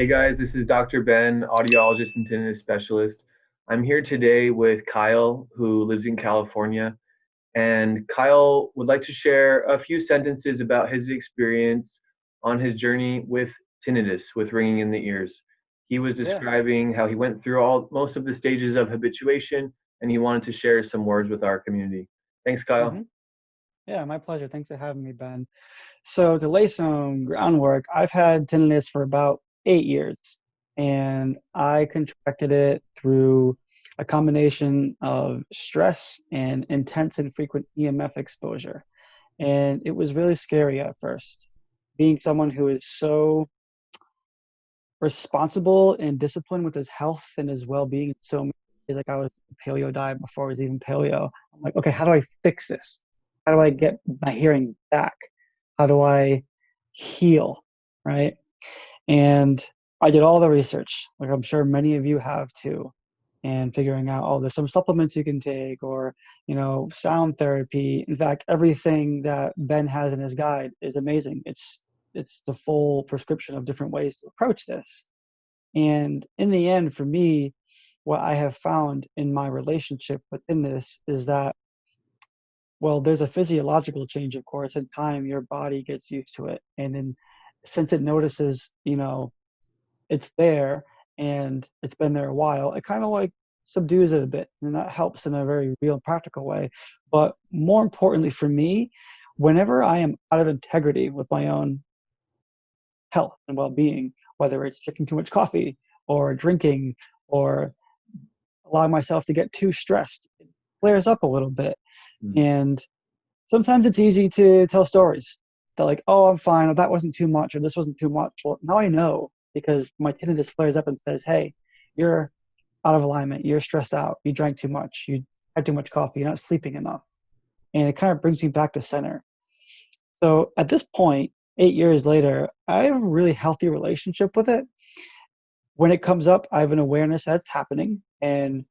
Hey guys, this is Dr. Ben, audiologist and tinnitus specialist. I'm here today with Kyle, who lives in California, and Kyle would like to share a few sentences about his experience on his journey with tinnitus, with ringing in the ears. He was Yeah. describing how he went through most of the stages of habituation, and he wanted to share some words with our community. Thanks, hmm Kyle. Yeah, my pleasure. Thanks for having me, Ben. So to lay some groundwork, I've had tinnitus for about 8 years, and I contracted it through a combination of stress and intense and frequent EMF exposure. And it was really scary at first. Being someone who is so responsible and disciplined with his health and his well-being, so many days, like I was paleo diet before I was even paleo. I'm like, okay, how do I fix this? How do I get my hearing back? How do I heal? Right. And I did all the research, like I'm sure many of you have too, and figuring out, oh, there's some supplements you can take, or, sound therapy. In fact, everything that Ben has in his guide is amazing. It's the full prescription of different ways to approach this. And in the end, for me, what I have found in my relationship within this is that, well, there's a physiological change, of course. In time, your body gets used to it. And then since it notices, it's there and it's been there a while, it kind of like subdues it a bit. And that helps in a very real and practical way. But more importantly for me, whenever I am out of integrity with my own health and well-being, whether it's drinking too much coffee or drinking or allowing myself to get too stressed, it flares up a little bit. Mm. And sometimes it's easy to tell stories that, like, oh, I'm fine, or that wasn't too much, or this wasn't too much. Well, now I know because my tinnitus flares up and says, hey, you're out of alignment, you're stressed out, you drank too much, you had too much coffee, you're not sleeping enough. And it kind of brings me back to center. So at this point, 8 years later, I have a really healthy relationship with it. When it comes up, I have an awareness that it's happening, and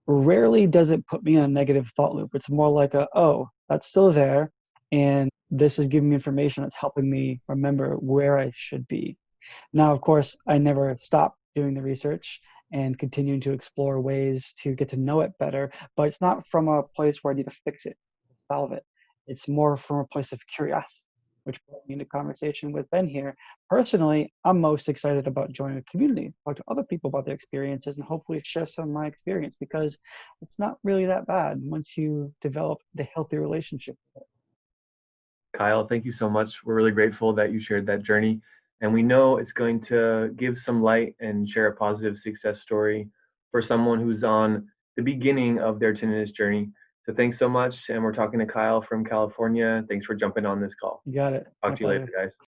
rarely does it put me in a negative thought loop. It's more like oh, that's still there, and this is giving me information that's helping me remember where I should be. Now, of course, I never stop doing the research and continuing to explore ways to get to know it better, but it's not from a place where I need to fix it, solve it. It's more from a place of curiosity, which brought me into conversation with Ben here. Personally, I'm most excited about joining a community, talk to other people about their experiences, and hopefully share some of my experience, because it's not really that bad once you develop the healthy relationship with it. Kyle, thank you so much. We're really grateful that you shared that journey. And we know it's going to give some light and share a positive success story for someone who's on the beginning of their tinnitus journey. So thanks so much. And we're talking to Kyle from California. Thanks for jumping on this call. You got it. Talk My to you later, pleasure. guys.